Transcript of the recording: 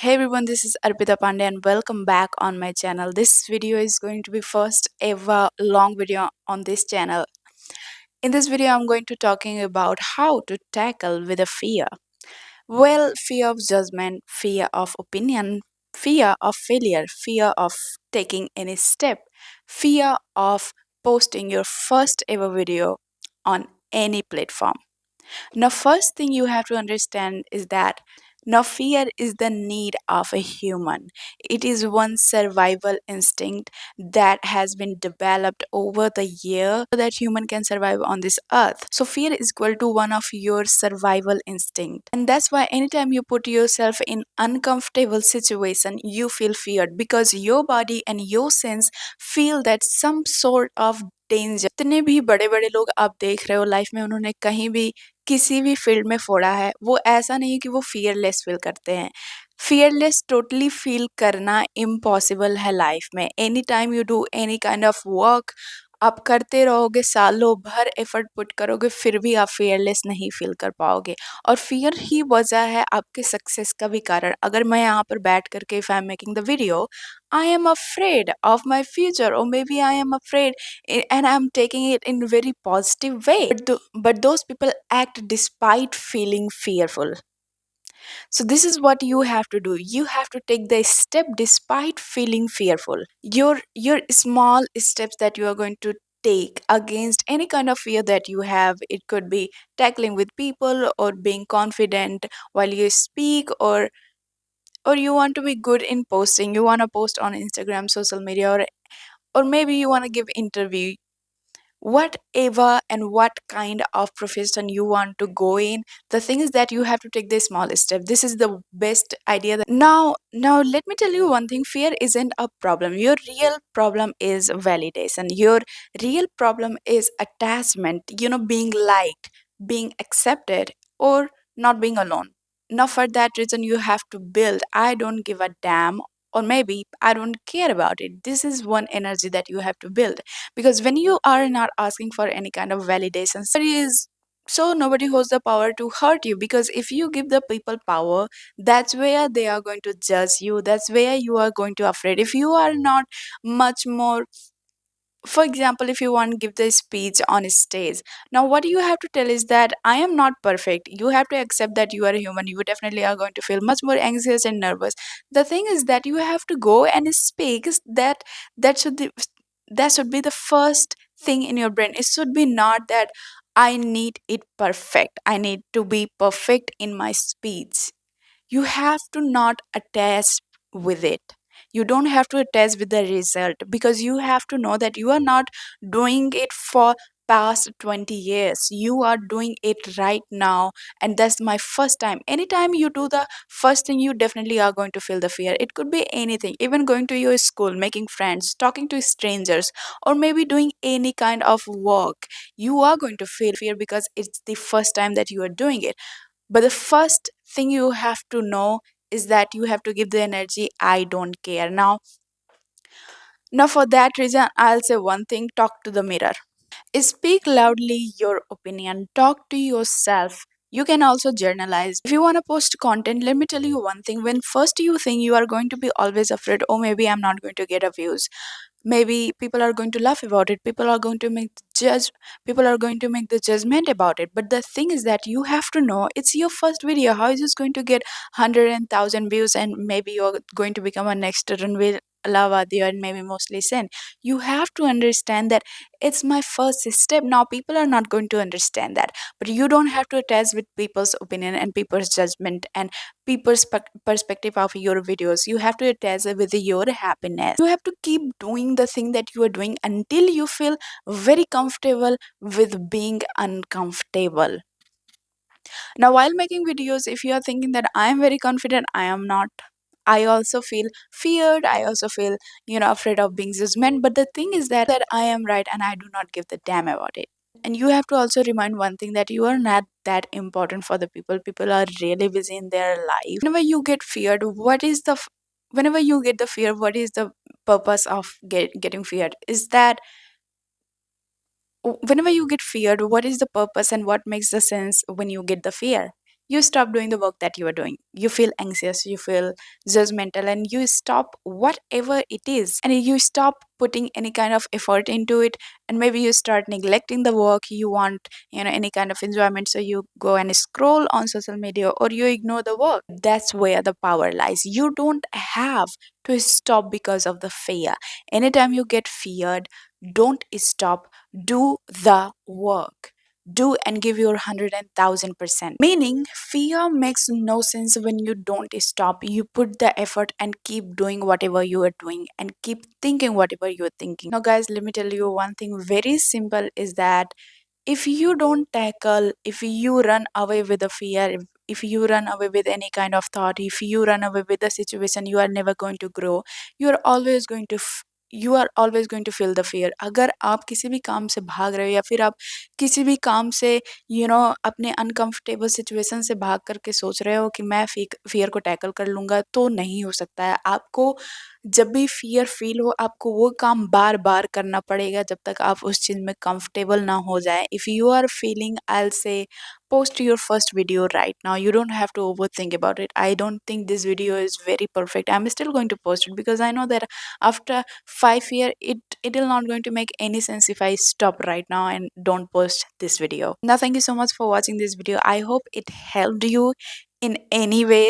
Hey everyone, this is Arpita Pandey and welcome back on my channel. This video is going to be first ever long video on this channel. In this video, I'm going to talking about how to tackle with a fear. Well, fear of judgment, fear of opinion, fear of failure, fear of taking any step, fear of posting your first ever video on any platform. Now, first thing you have to understand is that now fear is the need of a human. It is one survival instinct that has been developed over the year so that human can survive on this earth. So fear is equal to one of your survival instinct. And that's why anytime you put yourself in uncomfortable situation, you feel feared because your body and your sense feel that some sort of danger जितने भी बड़े बड़े लोग आप देख रहे हो life में उन्होंने कहीं भी किसी भी फील्ड में फोड़ा है वो ऐसा नहीं है कि वो फियरलेस फील करते हैं फियरलेस टोटली फील करना इम्पॉसिबल है लाइफ में any time you do any kind of work आप करते रहोगे सालों भर एफर्ट पुट करोगे फिर भी आप फियरलेस नहीं फील कर पाओगे और फियर ही वजह है आपके सक्सेस का भी कारण अगर मैं यहाँ पर बैठ करके if I am making the video I am afraid of my future, or maybe I am afraid and I'm taking it in a very positive way. But those people act despite feeling fearful. So, this is what you have to do. You have to take the step despite feeling fearful. Your small steps that you are going to take against any kind of fear that you have. It could be tackling with people or being confident while you speak or you want to be good in posting you want to post on Instagram social media or maybe you want to give interview whatever and what kind of profession you want to go in. The thing is that you have to take the small step. This is the best idea that now let me tell you one thing. Fear isn't a problem. Your real problem is validation. Your real problem is attachment, being liked, being accepted, or not being alone. Now for that reason you have to build I don't give a damn or maybe I don't care about it. This is one energy that you have to build because when you are not asking for any kind of validation nobody holds the power to hurt you because if you give the people power that's where they are going to judge you, that's where you are going to afraid if you are not much more. For example, if you want to give the speech on a stage, now what you have to tell is that I am not perfect. You have to accept that you are a human. You definitely are going to feel much more anxious and nervous. The thing is that you have to go and speak that should be that should be the first thing in your brain. It should be not that I need it perfect, I need to be perfect in my speech. You have to not attach with it. You don't have to attach with the result because you have to know that you are not doing it for past 20 years. You are doing it right now, and that's my first time. Anytime you do the first thing, you definitely are going to feel the fear. It could be anything, even going to your school, making friends, talking to strangers, or maybe doing any kind of work. You are going to feel fear because it's the first time that you are doing it. But the first thing you have to know is that you have to give the energy, I don't care. Now for that reason, I'll say one thing, talk to the mirror. Speak loudly your opinion. Talk to yourself. You can also journalize. If you want to post content, let me tell you one thing. When first you think you are going to be always afraid, oh, maybe I'm not going to get a views. Maybe people are going to laugh about it. People are going to make the judgment about it. But the thing is that you have to know it's your first video. How is this going to get 100,000 views and maybe you're going to become a next Ranveer Lavadi and maybe mostly Sen. You have to understand that it's my first step. Now people are not going to understand that, but you don't have to attach with people's opinion and people's judgment and people's perspective of your videos. You have to attach it with your happiness. You have to keep doing the thing that you are doing until you feel very comfortable with being uncomfortable. Now while making videos, if you are thinking that I am very confident, I am not. I also feel feared. I also feel, afraid of being judgment. But the thing is that I am right and I do not give the damn about it. And you have to also remind one thing that you are not that important for the people. People are really busy in their life. Whenever you get the fear, what is the purpose of getting feared? Is that whenever you get feared, what is the purpose and what makes the sense when you get the fear? you stop doing the work that you are doing. You feel anxious, you feel judgmental, and you stop whatever it is, and you stop putting any kind of effort into it, and maybe you start neglecting the work. You want, any kind of enjoyment, so you go and scroll on social media, or you ignore the work. That's where the power lies. You don't have to stop because of the fear. Anytime you get feared, don't stop. Do the work. Do and give your 100,000%. Meaning, fear makes no sense when you don't stop. You put the effort and keep doing whatever you are doing and keep thinking whatever you're thinking. Now, guys, let me tell you one thing very simple is that if you don't tackle, if you run away with the fear, if you run away with any kind of thought, if you run away with the situation, you are never going to grow. you are always going to f- you are always going to feel the fear. अगर आप किसी भी काम से भाग रहे हो, या फिर आप किसी भी काम से अपने अनकंफर्टेबल सिचुएशन से भाग करके सोच रहे हो कि मैं फियर को टैकल कर लूंगा, तो नहीं हो सकता है. आपको जब भी फ़ियर फ़ील हो, आपको वो काम बार-बार करना पड़ेगा जब तक आप उस चीज़ में कंफर्टेबल ना हो जाएँ. If you are feeling, I will say post your first video right now. You don't have to overthink about it. I don't think this video is very perfect. I'm still going to post it because I know that after 5 years, it will not going to make any sense if I stop right now and don't post this video. Now, thank you so much for watching this video. I hope it helped you in any way.